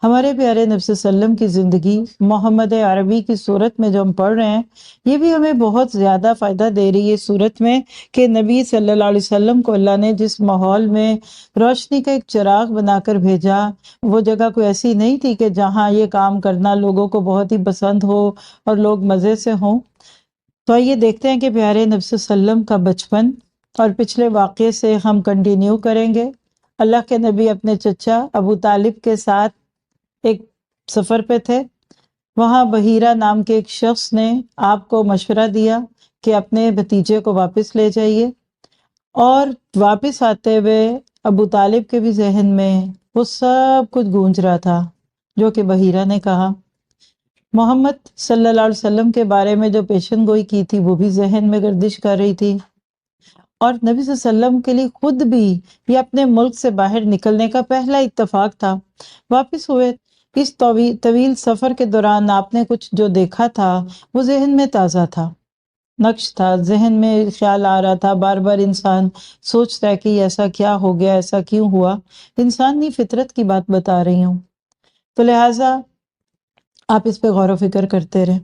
ہمارے پیارے نبی صلی اللہ علیہ وسلم کی زندگی محمد عربی کی صورت میں جو ہم پڑھ رہے ہیں، یہ بھی ہمیں بہت زیادہ فائدہ دے رہی ہے صورت میں کہ نبی صلی اللہ علیہ وسلم کو اللہ نے جس ماحول میں روشنی کا ایک چراغ بنا کر بھیجا، وہ جگہ کوئی ایسی نہیں تھی کہ جہاں یہ کام کرنا لوگوں کو بہت ہی پسند ہو اور لوگ مزے سے ہوں۔ تو آئیے دیکھتے ہیں کہ پیارے نبی صلی اللہ علیہ وسلم کا بچپن اور پچھلے واقعے سے ہم کنٹینیو کریں گے۔ اللہ کے نبی اپنے چچا ابو طالب کے ساتھ ایک سفر پہ تھے۔ وہاں بحیرہ نام کے ایک شخص نے آپ کو مشورہ دیا کہ اپنے بھتیجے کو واپس لے جائیے، اور واپس آتے ہوئے ابو طالب کے بھی ذہن میں وہ سب کچھ گونج رہا تھا جو کہ بحیرہ نے کہا۔ محمد صلی اللہ علیہ وسلم کے بارے میں جو پیشن گوئی کی تھی وہ بھی ذہن میں گردش کر رہی تھی، اور نبی صلی اللہ علیہ وسلم کے لیے خود بھی یہ اپنے ملک سے باہر نکلنے کا پہلا اتفاق تھا۔ واپس ہوئے اس طویل سفر کے دوران آپ نے کچھ جو دیکھا تھا وہ ذہن میں تازہ تھا، نقش تھا، ذہن میں خیال آ رہا تھا، بار بار انسان سوچتا ہے کہ ایسا کیا ہو گیا، ایسا کیوں ہوا۔ انسانی فطرت کی بات بتا رہی ہوں، تو لہٰذا آپ اس پہ غور و فکر کرتے رہے۔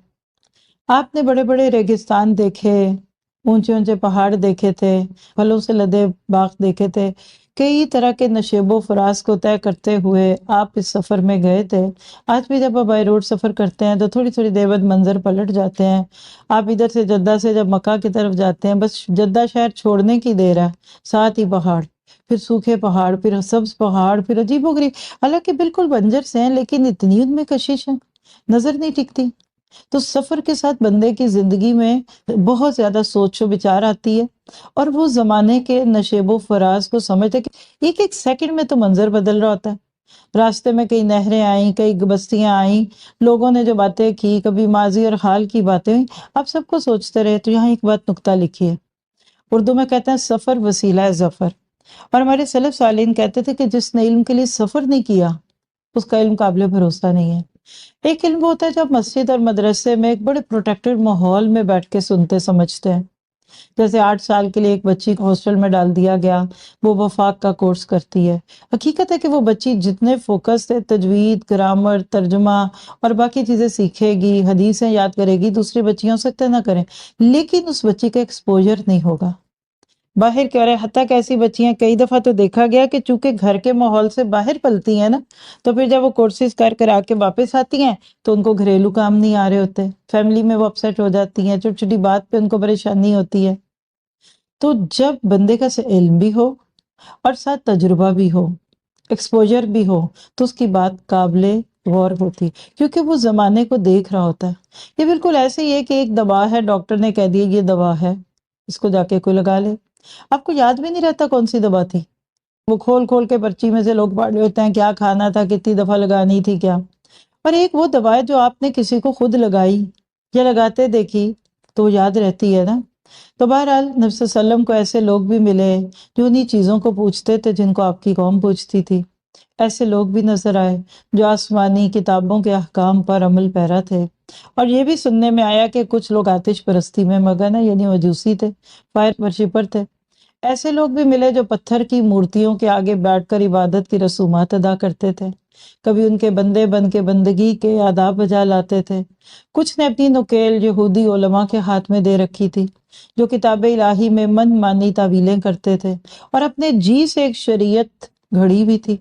آپ نے بڑے بڑے ریگستان دیکھے، اونچے اونچے پہاڑ دیکھے تھے، پھلوں سے لدے باغ دیکھے تھے، کئی طرح کے نشیب و فراز کو طے کرتے ہوئے آپ اس سفر میں گئے تھے۔ آج بھی جب آپ بائی روڈ سفر کرتے ہیں تو تھوڑی تھوڑی دیر بعد منظر پلٹ جاتے ہیں۔ آپ ادھر سے جدہ سے جب مکہ کی طرف جاتے ہیں، بس جدہ شہر چھوڑنے کی دیر ہے، ساتھ ہی پہاڑ، پھر سوکھے پہاڑ، پھر سبز پہاڑ، پھر عجیب و غریب، حالانکہ بالکل بنجر سے ہیں لیکن اتنی ان میں کشش ہے، نظر نہیں ٹکتی۔ تو سفر کے ساتھ بندے کی زندگی میں بہت زیادہ سوچ و بچار آتی ہے، اور وہ زمانے کے نشیب و فراز کو سمجھتے کہ ایک ایک سیکنڈ میں تو منظر بدل رہا ہوتا ہے۔ راستے میں کئی نہریں آئیں، کئی بستیاں آئیں، لوگوں نے جو باتیں کی، کبھی ماضی اور حال کی باتیں ہوئیں، آپ سب کو سوچتے رہے۔ تو یہاں ایک بات نکتہ لکھی ہے، اردو میں کہتے ہیں سفر وسیلہ ہے ظفر، اور ہمارے سلف صالحین کہتے تھے کہ جس نے علم کے لیے سفر نہیں کیا اس کا علم قابل بھروسہ نہیں ہے۔ ایک علم وہ ہوتا ہے جب مسجد اور مدرسے میں ایک بڑے پروٹیکٹڈ ماحول میں بیٹھ کے سنتے سمجھتے ہیں، جیسے 8 سال کے لیے ایک بچی کو ہاسٹل میں ڈال دیا گیا، وہ وفاق کا کورس کرتی ہے۔ حقیقت ہے کہ وہ بچی جتنے فوکس سے تجوید، گرامر، ترجمہ اور باقی چیزیں سیکھے گی، حدیثیں یاد کرے گی، دوسری بچیاں ہو سکتے نہ کریں، لیکن اس بچی کا ایکسپوجر نہیں ہوگا باہر کے۔ اور حتیٰ کہ ایسی بچیاں کئی دفعہ تو دیکھا گیا کہ چونکہ گھر کے ماحول سے باہر پلتی ہیں نا، تو پھر جب وہ کورسز کر آ کے واپس آتی ہیں تو ان کو گھریلو کام نہیں آ رہے ہوتے، فیملی میں وہ اپسیٹ ہو جاتی ہیں، چھوٹی چھوٹی بات پہ ان کو پریشانی ہوتی ہے۔ تو جب بندے کا علم بھی ہو اور ساتھ تجربہ بھی ہو، ایکسپوجر بھی ہو، تو اس کی بات قابل غور ہوتی، کیونکہ وہ زمانے کو دیکھ رہا ہوتا ہے۔ یہ بالکل ایسے ہی ہے کہ ایک دوا ہے، ڈاکٹر نے کہہ دیا یہ دوا ہے، اس کو جا کے کوئی لگا لے، آپ کو یاد بھی نہیں رہتا کون سی دوا تھی، وہ کھول کھول کے پرچی میں سے لوگ پڑھ رہے ہوتے ہیں کیا کھانا تھا، کتنی دفعہ لگانی تھی کیا۔ اور ایک وہ دوا ہے جو آپ نے کسی کو خود لگائی یا لگاتے دیکھی تو یاد رہتی ہے نا۔ تو بہرحال نبی صلی اللہ علیہ وسلم کو ایسے لوگ بھی ملے جو انہی چیزوں کو پوچھتے تھے جن کو آپ کی قوم پوچھتی تھی، ایسے لوگ بھی نظر آئے جو آسمانی کتابوں کے احکام پر عمل پیرا تھے۔ اور یہ بھی سننے میں آیا کہ کچھ لوگ آتش پرستی میں مگن ہیں، یعنی مجوسی تھے، فائر ورشپر تھے۔ ایسے لوگ بھی ملے جو پتھر کی مورتیوں کے آگے بیٹھ کر عبادت کی رسومات ادا کرتے تھے، کبھی ان کے بندے بن کے بندگی کے آداب بجا لاتے تھے۔ کچھ نے اپنی نکیل یہودی علماء کے ہاتھ میں دے رکھی تھی جو کتاب الہی میں من مانی تعویلیں کرتے تھے، اور اپنے جی سے ایک شریعت گھڑی بھی تھی۔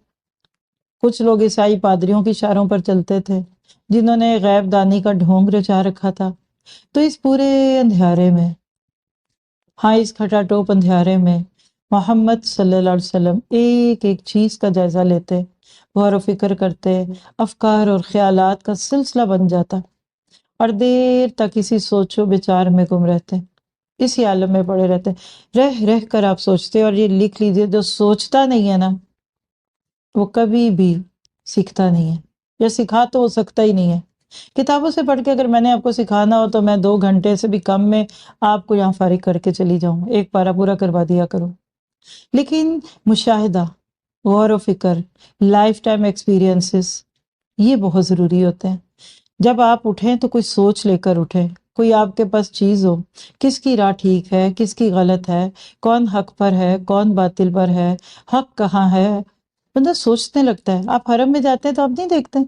کچھ لوگ عیسائی پادریوں کی اشاروں پر چلتے تھے جنہوں نے غیب دانی کا ڈھونگ رچا رکھا تھا۔ تو اس پورے اندھیارے میں، ہاں اس کھٹا ٹوپ اندھیارے میں، محمد صلی اللہ علیہ وسلم ایک ایک چیز کا جائزہ لیتے، غور و فکر کرتے، افکار اور خیالات کا سلسلہ بن جاتا، اور دیر تک اسی سوچ و بچار میں گم رہتے، اسی عالم میں پڑے رہتے۔ رہ رہ کر آپ سوچتے، اور یہ لکھ لیجئے، جو سوچتا نہیں ہے نا وہ کبھی بھی سیکھتا نہیں ہے، یا سکھا تو ہو سکتا ہی نہیں ہے۔ کتابوں سے پڑھ کے اگر میں نے آپ کو سکھانا ہو تو میں 2 گھنٹے سے بھی کم میں آپ کو یہاں فارغ کر کے چلی جاؤں، ایک پارہ پورا کروا دیا کروں۔ لیکن مشاہدہ، غور و فکر، لائف ٹائم ایکسپیرینسز، یہ بہت ضروری ہوتے ہیں۔ جب آپ اٹھیں تو کوئی سوچ لے کر اٹھیں، کوئی آپ کے پاس چیز ہو، کس کی راہ ٹھیک ہے، کس کی غلط ہے، کون حق پر ہے، کون باطل پر ہے، حق کہاں ہے، بندہ سوچنے لگتا ہے. آپ حرم میں جاتے ہیں تو آپ نہیں دیکھتے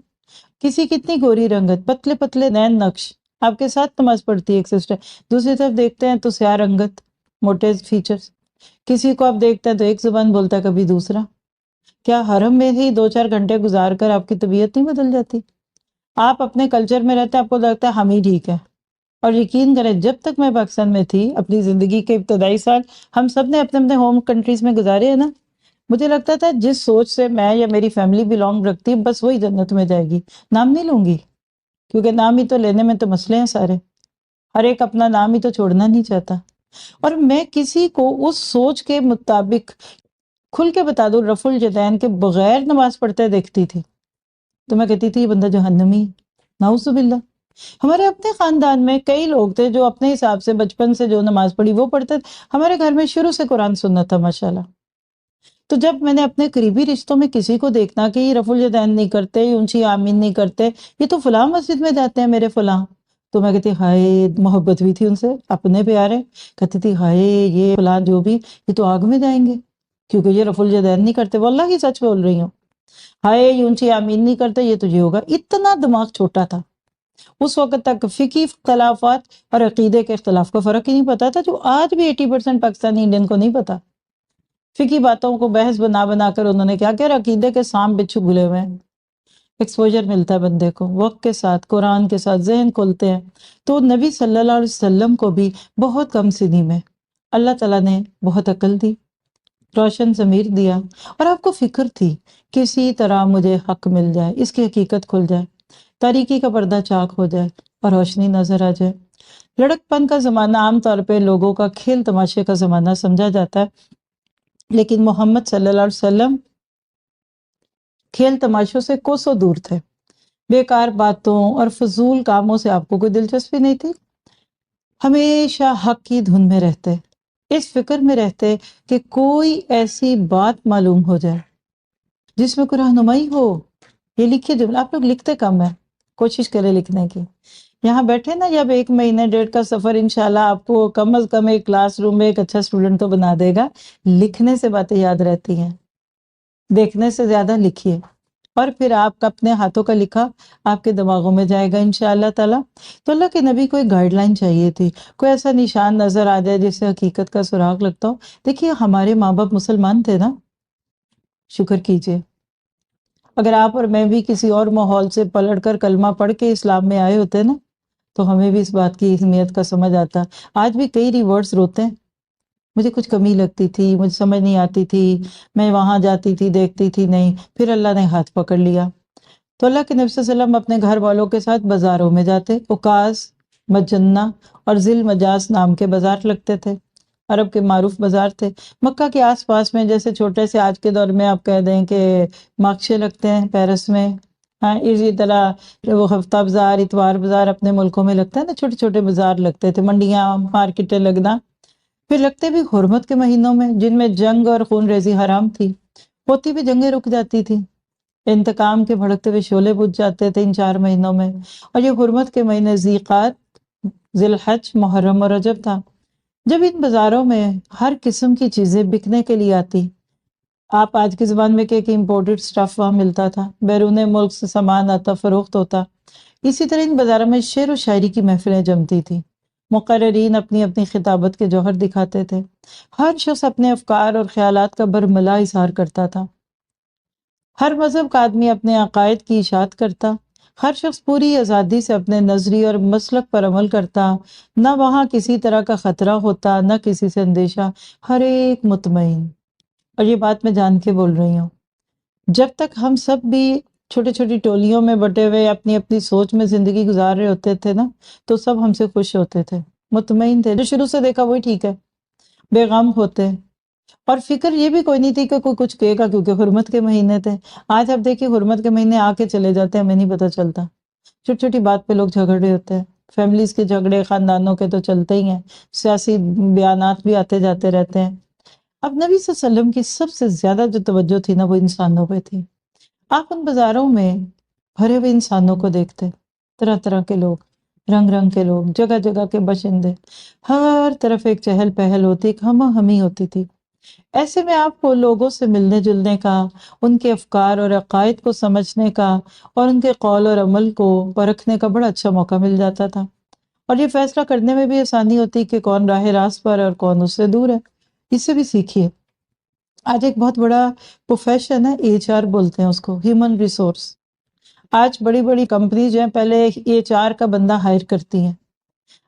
کسی کی اتنی گوری رنگت، پتلے پتلے نین نقش، آپ کے ساتھ نماز پڑھتی ہے ایک سسٹر، دوسری طرف دیکھتے ہیں تو سیاہ رنگت، موٹے فیچرز. کسی کو آپ دیکھتے ہیں تو ایک زبان بولتا ہے کبھی دوسرا. کیا حرم میں ہی 2-4 گھنٹے گزار کر آپ کی طبیعت نہیں بدل جاتی؟ آپ اپنے کلچر میں رہتے ہیں، آپ کو لگتا ہے ہم ہی ٹھیک ہے. اور یقین کریں، جب تک میں پاکستان میں تھی، اپنی زندگی کے ابتدائی سال ہم سب نے اپنے اپنے ہوم کنٹریز میں گزارے ہیں نا، مجھے لگتا تھا جس سوچ سے میں یا میری فیملی بلونگ رکھتی ہے بس وہی جنت میں جائے گی. نام نہیں لوں گی، کیونکہ نام ہی تو لینے میں تو مسئلے ہیں سارے. ہر ایک اپنا نام ہی تو چھوڑنا نہیں چاہتا. اور میں کسی کو اس سوچ کے مطابق کھل کے بتا دوں رفع الجدین کے بغیر نماز پڑھتے دیکھتی تھی تو میں کہتی تھی یہ بندہ جہنمی، نعوذ باللہ. ہمارے اپنے خاندان میں کئی لوگ تھے جو اپنے حساب سے بچپن سے جو نماز پڑھی وہ پڑھتے تھے. ہمارے گھر میں شروع سے قرآن سننا تھا ماشاءاللہ. تو جب میں نے اپنے قریبی رشتوں میں کسی کو دیکھنا کہ یہ رفع الجدین نہیں کرتے، یہ اونچی آمین نہیں کرتے، یہ تو فلاں مسجد میں جاتے ہیں میرے فلاں، تو میں کہتی ہائے، محبت بھی تھی ان سے، اپنے پیارے. کہتی تھی ہائے یہ فلاں جو بھی، یہ تو آگ میں جائیں گے کیونکہ یہ رفع الجدین نہیں کرتے. واللہ کی سچ بول رہی ہوں. ہائے یہ اونچی آمین نہیں کرتے، یہ تو یہ ہوگا. اتنا دماغ چھوٹا تھا اس وقت تک. فقہی اختلافات اور عقیدے کے اختلاف کا فرق ہی نہیں پتا تھا، جو آج بھی 80% پاکستانی انڈین کو نہیں پتا. فقہی باتوں کو بحث بنا بنا کر انہوں نے کیا کیا، عقیدے کے سام بچھو گلے ہوئے ہیں. ایکسپوجر ملتا ہے بندے کو، وقت کے ساتھ قرآن کے ساتھ ذہن کھلتے ہیں. تو نبی صلی اللہ علیہ وسلم کو بھی بہت کم سنی میں اللہ تعالیٰ نے بہت عقل دی، روشن ضمیر دیا، اور آپ کو فکر تھی کسی طرح مجھے حق مل جائے، اس کی حقیقت کھل جائے، تاریکی کا پردہ چاک ہو جائے اور روشنی نظر آ جائے. لڑک پن کا زمانہ عام طور پہ لوگوں کا کھیل تماشے کا زمانہ سمجھا جاتا ہے، لیکن محمد صلی اللہ علیہ وسلم کھیل تماشوں سے کوسوں دور تھے. بیکار باتوں اور فضول کاموں سے آپ کو کوئی دلچسپی نہیں تھی. ہمیشہ حق کی دھن میں رہتے، اس فکر میں رہتے کہ کوئی ایسی بات معلوم ہو جائے جس میں کوئی رہنمائی ہو. یہ لکھیے جملہ، آپ لوگ لکھتے کم ہیں، کوشش کریں لکھنے کی. یہاں بیٹھے نا، جب 1 مہینے 1.5 کا سفر انشاءاللہ آپ کو کم از کم ایک کلاس روم میں ایک اچھا اسٹوڈنٹ تو بنا دے گا. لکھنے سے باتیں یاد رہتی ہیں، دیکھنے سے زیادہ لکھیے، اور پھر آپ کا اپنے ہاتھوں کا لکھا آپ کے دماغوں میں جائے گا انشاءاللہ تعالی. تو اللہ کے نبی کو ایک گائیڈ لائن چاہیے تھی، کوئی ایسا نشان نظر آ جائے جس سے حقیقت کا سراغ لگتا ہو. دیکھیے ہمارے ماں باپ مسلمان تھے نا، شکر کیجئے. اگر آپ اور میں بھی کسی اور ماحول سے پلٹ کر کلمہ پڑھ کے اسلام میں آئے ہوتے نا، تو ہمیں بھی اس بات کی اہمیت کا سمجھ آتا. آج بھی کئی ریورڈز روتے ہیں، مجھے کچھ کمی لگتی تھی، مجھے سمجھ نہیں آتی تھی، میں وہاں جاتی تھی دیکھتی تھی نہیں، پھر اللہ نے ہاتھ پکڑ لیا. تو اللہ کے نبی صلی اللہ علیہ وسلم اپنے گھر والوں کے ساتھ بازاروں میں جاتے. اوکاز، مجنہ اور ذی المجاز نام کے بازار لگتے تھے، عرب کے معروف بازار تھے. مکہ کے آس پاس میں جیسے چھوٹے سے آج کے دور میں آپ کہہ دیں کہ مارکشے لگتے ہیں پیرس میں، ہاں اسی طرح وہ ہفتہ بازار، اتوار بازار اپنے ملکوں میں لگتا ہے نا، چھوٹے چھوٹے بازار لگتے تھے، منڈیاں، مارکیٹیں لگنا. پھر لگتے بھی حرمت کے مہینوں میں جن میں جنگ اور خون ریزی حرام تھی، ہوتی بھی جنگیں رک جاتی تھی، انتقام کے بھڑکتے ہوئے شعلے بجھ جاتے تھے ان 4 مہینوں میں. اور یہ حرمت کے مہینے ذی قعدہ، ذی الحج، محرم اور رجب تھا، جب ان بازاروں میں ہر قسم کی چیزیں بکنے کے لیے آتی. آپ آج کی زبان میں کہ امپورٹڈ سٹف وہاں ملتا تھا، بیرون ملک سے سامان آتا، فروخت ہوتا. اسی طرح ان بازاروں میں شعر و شاعری کی محفلیں جمتی تھی، مقررین اپنی اپنی خطابت کے جوہر دکھاتے تھے، ہر شخص اپنے افکار اور خیالات کا برملا اظہار کرتا تھا، ہر مذہب کا آدمی اپنے عقائد کی اشاعت کرتا، ہر شخص پوری آزادی سے اپنے نظریے اور مسلک پر عمل کرتا، نہ وہاں کسی طرح کا خطرہ ہوتا، نہ کسی سے اندیشہ، ہر ایک مطمئن. اور یہ بات میں جان کے بول رہی ہوں، جب تک ہم سب بھی چھوٹی چھوٹی ٹولیوں میں بٹے ہوئے اپنی اپنی سوچ میں زندگی گزار رہے ہوتے تھے نا، تو سب ہم سے خوش ہوتے تھے، مطمئن تھے، جو شروع سے دیکھا وہی ٹھیک ہے، بے غم ہوتے. اور فکر یہ بھی کوئی نہیں تھی کہ کوئی کچھ کہے گا، کیونکہ حرمت کے مہینے تھے. آج آپ دیکھیں حرمت کے مہینے آ کے چلے جاتے ہیں، ہمیں نہیں پتہ چلتا. چھوٹی چھوٹی بات پہ لوگ جھگڑ رہے ہوتے ہیں، فیملیز کے جھگڑے، خاندانوں کے تو چلتے ہی ہیں، سیاسی بیانات بھی آتے جاتے رہتے ہیں. اب نبی صلی اللہ علیہ وسلم کی سب سے زیادہ جو توجہ تھی نا، وہ انسانوں پہ تھی. آپ ان بازاروں میں بھرے ہوئے انسانوں کو دیکھتے، طرح طرح کے لوگ، رنگ رنگ کے لوگ، جگہ جگہ کے باشندے، ہر طرف ایک چہل پہل ہوتی، ایک ہمہ ہمی ہوتی تھی. ایسے میں آپ کو لوگوں سے ملنے جلنے کا، ان کے افکار اور عقائد کو سمجھنے کا اور ان کے قول اور عمل کو پرکھنے کا بڑا اچھا موقع مل جاتا تھا، اور یہ فیصلہ کرنے میں بھی آسانی ہوتی کہ کون راہ راست پر اور کون اس سے دور ہے۔ اس سے بھی سیکھیے۔ آج ایک بہت بڑا پروفیشن ہے، ایچ آر بولتے ہیں اس کو، ہیومن ریسورس۔ آج بڑی بڑی کمپنیز جو ہیں پہلے ایچ آر کا بندہ ہائر کرتی ہیں۔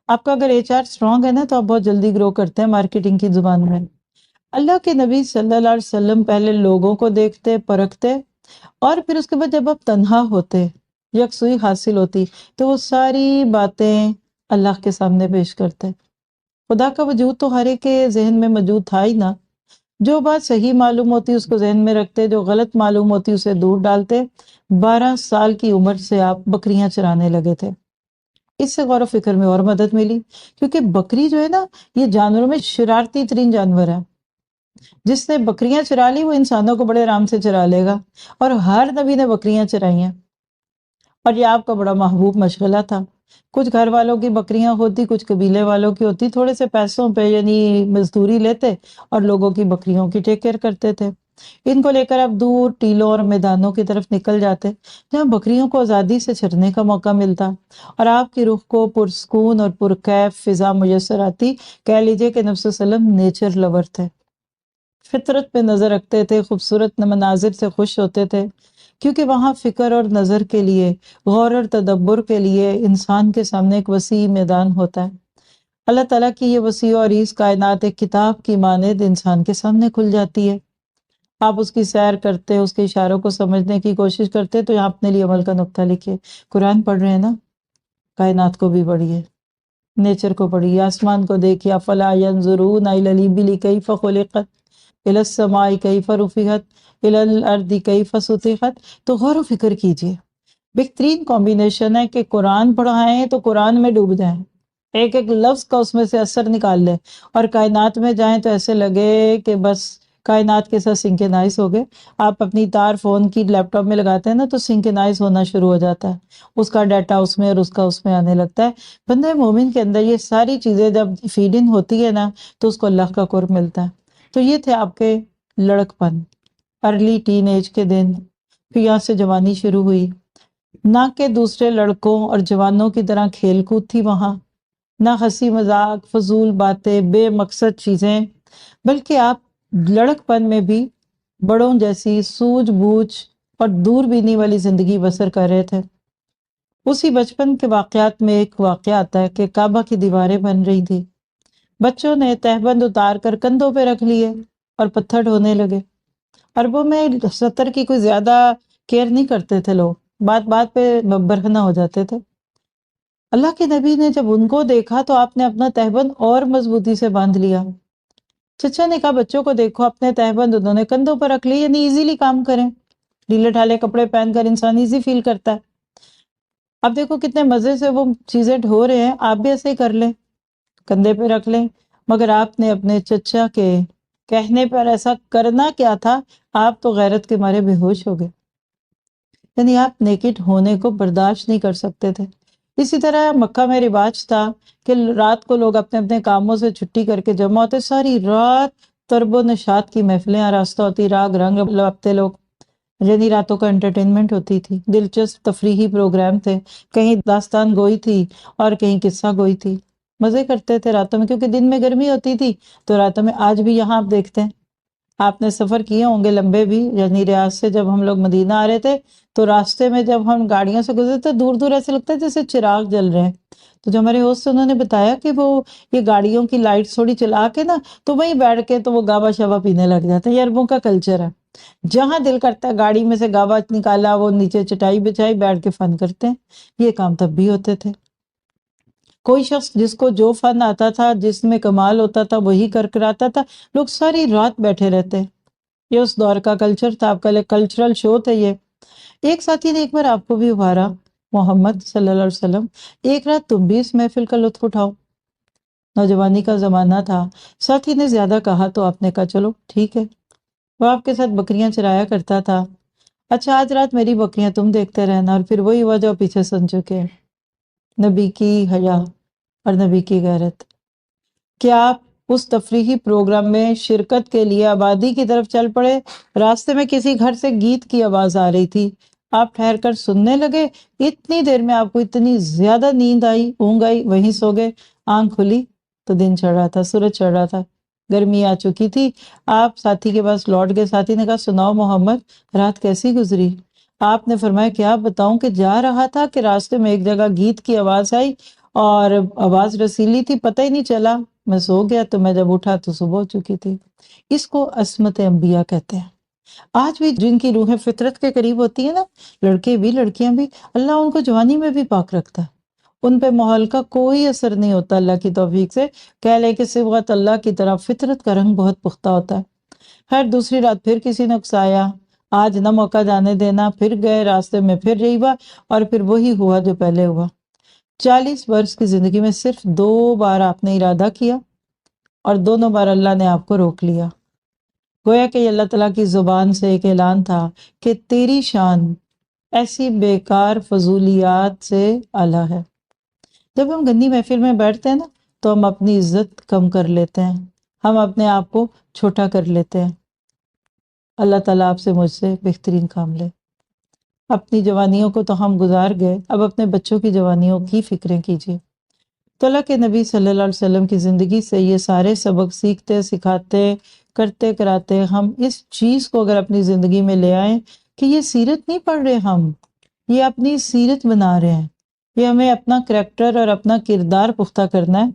آپ کا اگر ایچ آر اسٹرانگ ہے نا تو آپ بہت جلدی گرو کرتے ہیں مارکیٹنگ کی زبان میں۔ اللہ کے نبی صلی اللہ علیہ وسلم پہلے لوگوں کو دیکھتے، پرکھتے، اور پھر اس کے بعد جب آپ تنہا ہوتے، یکسوئی حاصل ہوتی، تو وہ ساری باتیں اللہ کے سامنے پیش کرتے۔ خدا کا وجود تو ہر ایک کے ذہن میں موجود تھا ہی نا۔ جو بات صحیح معلوم ہوتی اس کو ذہن میں رکھتے، جو غلط معلوم ہوتی اسے دور ڈالتے۔ 12 سال کی عمر سے آپ بکریاں چرانے لگے تھے۔ اس سے غور و فکر میں اور مدد ملی، کیونکہ بکری جو ہے نا، یہ جانوروں میں شرارتی ترین جانور ہے۔ جس نے بکریاں چرا لی وہ انسانوں کو بڑے آرام سے چرا لے گا، اور ہر نبی نے بکریاں چرائی ہیں، اور یہ آپ کا بڑا محبوب مشغلہ تھا۔ کچھ گھر والوں کی بکریاں ہوتی، کچھ قبیلے والوں کی ہوتی، تھوڑے سے پیسوں پہ یعنی مزدوری لیتے اور لوگوں کی بکریوں کی ٹیک کیئر کرتے تھے۔ ان کو لے کر آپ دور ٹیلوں اور میدانوں کی طرف نکل جاتے، جہاں بکریوں کو آزادی سے چرنے کا موقع ملتا، اور آپ کی روح کو پرسکون اور پرکیف فضا میسر آتی۔ کہہ لیجئے کہ نبی صلی اللہ علیہ وسلم نیچر لور تھے، فطرت پہ نظر رکھتے تھے، خوبصورت مناظر سے خوش ہوتے تھے، کیونکہ وہاں فکر اور نظر کے لیے، غور اور تدبر کے لیے انسان کے سامنے ایک وسیع میدان ہوتا ہے۔ اللہ تعالیٰ کی یہ وسیع اور عریض کائنات ایک کتاب کی مانند انسان کے سامنے کھل جاتی ہے۔ آپ اس کی سیر کرتے، اس کے اشاروں کو سمجھنے کی کوشش کرتے، تو یہاں اپنے لیے عمل کا نقطہ لکھیے۔ قرآن پڑھ رہے ہیں نا، کائنات کو بھی پڑھیے، نیچر کو پڑھیے، آسمان کو دیکھیے۔ افلا ینظرون الی الابل کیف خلقت الی السماء کیف رفعت الی الارض کیف سطحت۔ تو غور و فکر کیجیے۔ بہترین کمبینیشن ہے کہ قرآن پڑھائیں تو قرآن میں ڈوب جائیں، ایک ایک لفظ کا اس میں سے اثر نکال لیں، اور کائنات میں جائیں تو ایسے لگے کہ بس کائنات کے ساتھ سنکرنائز ہو گئے۔ آپ اپنی تار فون کی لیپ ٹاپ میں لگاتے ہیں نا تو سنکرنائز ہونا شروع ہو جاتا ہے، اس کا ڈیٹا اس میں اور اس کا اس میں آنے لگتا ہے۔ بندہ مومن کے اندر یہ ساری چیزیں جب فیڈ ان ہوتی ہے نا تو اس کو اللہ کا قرب ملتا ہے۔ تو یہ تھے آپ کے لڑک پن، ارلی ٹین ایج کے دن، پھر یہاں سے جوانی شروع ہوئی۔ نہ کہ دوسرے لڑکوں اور جوانوں کی طرح کھیل کود تھی وہاں، نہ ہنسی مذاق، فضول باتیں، بے مقصد چیزیں، بلکہ آپ لڑک پن میں بھی بڑوں جیسی سوجھ بوجھ اور دور بینی والی زندگی بسر کر رہے تھے۔ اسی بچپن کے واقعات میں ایک واقعہ آتا ہے کہ کعبہ کی دیواریں بن رہی تھی، بچوں نے تہبند اتار کر کندھوں پہ رکھ لیے اور پتھر ڈھونے لگے۔ عربوں میں سطر کی کوئی زیادہ کیئر نہیں کرتے تھے لوگ، بات بات پہ برہنہ ہو جاتے تھے۔ اللہ کے نبی نے جب ان کو دیکھا تو آپ نے اپنا تہبند اور مضبوطی سے باندھ لیا۔ چچا نے کہا بچوں کو دیکھو، اپنے تہبند انہوں نے کندھوں پر رکھ لی، یعنی ایزیلی کام کریں۔ ڈھیلے ڈھالے کپڑے پہن کر انسان ایزی فیل کرتا ہے۔ اب دیکھو کتنے مزے سے وہ چیزیں ڈھو رہے ہیں، آپ بھی ایسے ہی کر لیں، کندھے پہ رکھ لیں۔ مگر آپ نے اپنے چچا کے کہنے پر ایسا کرنا کیا تھا، آپ تو غیرت کے مارے بے ہوش ہو گئے، یعنی آپ نیکڈ ہونے کو برداشت نہیں کر سکتے تھے۔ اسی طرح مکہ میں رواج تھا کہ رات کو لوگ اپنے اپنے کاموں سے چھٹی کر کے جمع ہوتے، ساری رات طرب و نشاط کی محفلیں آراستہ ہوتی، راگ رنگ لپتے لوگ، یعنی راتوں کا انٹرٹینمنٹ ہوتی تھی، دلچسپ تفریحی پروگرام تھے، کہیں داستان گوئی تھی اور کہیں قصہ گوئی تھی۔ مزے کرتے تھے راتوں میں، کیونکہ دن میں گرمی ہوتی تھی تو راتوں میں، آج بھی یہاں آپ دیکھتے ہیں، آپ نے سفر کیے ہوں گے لمبے بھی، یعنی ریاض سے جب ہم لوگ مدینہ آ رہے تھے تو راستے میں جب ہم گاڑیوں سے گزرتے دور دور ایسے لگتا ہے جیسے چراغ جل رہے ہیں۔ تو جو ہمارے ہوسٹ انہوں نے بتایا کہ وہ یہ گاڑیوں کی لائٹ تھوڑی چلا کے نا تو وہیں بیٹھ کے تو وہ گاوا شوا پینے لگ جاتے ہیں۔ یہ عربوں کا کلچر ہے، جہاں دل کرتا ہے گاڑی میں سے گاوا نکالا، وہ نیچے چٹائی بچھائی، بیٹھ کے فن کرتے ہیں۔ یہ کام تب بھی ہوتے تھے۔ کوئی شخص جس کو جو فن آتا تھا، جس میں کمال ہوتا تھا، وہی کر کراتا تھا، لوگ ساری رات بیٹھے رہتے۔ یہ اس دور کا کلچر تھا، آپ کا کلچرل شو تھا یہ۔ ایک ساتھی نے ایک بار آپ کو بھی ابھارا، محمد صلی اللہ علیہ وسلم، ایک رات تم بھی اس محفل کا لطف اٹھاؤ۔ نوجوانی کا زمانہ تھا، ساتھی نے زیادہ کہا تو آپ نے کہا چلو ٹھیک ہے۔ وہ آپ کے ساتھ بکریاں چرایا کرتا تھا۔ اچھا آج رات میری بکریاں تم دیکھتے رہنا، اور پھر وہی ہوا جو پیچھے سن چکے ہیں، نبی کی حیا اور نبی کی غیرت۔ کیا آپ اس تفریحی پروگرام میں شرکت کے لیے آبادی کی طرف چل پڑے۔ راستے میں کسی گھر سے گیت کی آواز آ رہی تھی، آپ ٹھہر کر سننے لگے۔ اتنی دیر میں آپ کو اتنی زیادہ نیند آئی، اونگ آئی، وہیں سو گئے۔ آنکھ کھلی تو دن چڑھ رہا تھا، سورج چڑھ رہا تھا، گرمی آ چکی تھی۔ آپ ساتھی کے پاس لوٹ گئے۔ ساتھی نے کہا سناؤ محمد، رات کیسی گزری؟ آپ نے فرمایا کیا بتاؤں کہ جا رہا تھا کہ راستے میں ایک جگہ گیت کی آواز آئی اور آواز رسیلی تھی، پتہ ہی نہیں چلا، میں سو گیا تو میں جب اٹھا تو صبح ہو چکی تھی۔ اس کو عصمت انبیاء کہتے ہیں۔ آج بھی جن کی روحیں فطرت کے قریب ہوتی ہیں نا، لڑکے بھی لڑکیاں بھی، اللہ ان کو جوانی میں بھی پاک رکھتا ہے، ان پہ ماحول کا کوئی اثر نہیں ہوتا اللہ کی توفیق سے۔ کہہ لے کہ صبغت اللہ کی طرح فطرت کا رنگ بہت پختہ ہوتا ہے۔ خیر دوسری رات پھر کسی نے اکسایا، آج نہ موقع جانے دینا، پھر گئے راستے میں، پھر رہی بات، اور پھر وہی ہوا جو پہلے ہوا۔ 40 برس کی زندگی میں صرف 2 بار آپ نے ارادہ کیا اور دونوں بار اللہ نے آپ کو روک لیا۔ گویا کہ یہ اللہ تعالیٰ کی زبان سے ایک اعلان تھا کہ تیری شان ایسی بیکار فضولیات سے اعلیٰ ہے۔ جب ہم گندی محفل میں بیٹھتے ہیں نا تو ہم اپنی عزت کم کر لیتے ہیں، ہم اپنے آپ کو چھوٹا کر لیتے ہیں۔ اللہ تعالیٰ آپ سے مجھ سے بہترین کام لے۔ اپنی جوانیوں کو تو ہم گزار گئے، اب اپنے بچوں کی جوانیوں کی فکریں کیجیے۔ تو اللہ کے نبی صلی اللہ علیہ وسلم کی زندگی سے یہ سارے سبق سیکھتے، سکھاتے، کرتے کراتے ہم اس چیز کو اگر اپنی زندگی میں لے آئیں کہ یہ سیرت نہیں پڑھ رہے ہم، یہ اپنی سیرت بنا رہے ہیں، یہ ہمیں اپنا کریکٹر اور اپنا کردار پختہ کرنا ہے۔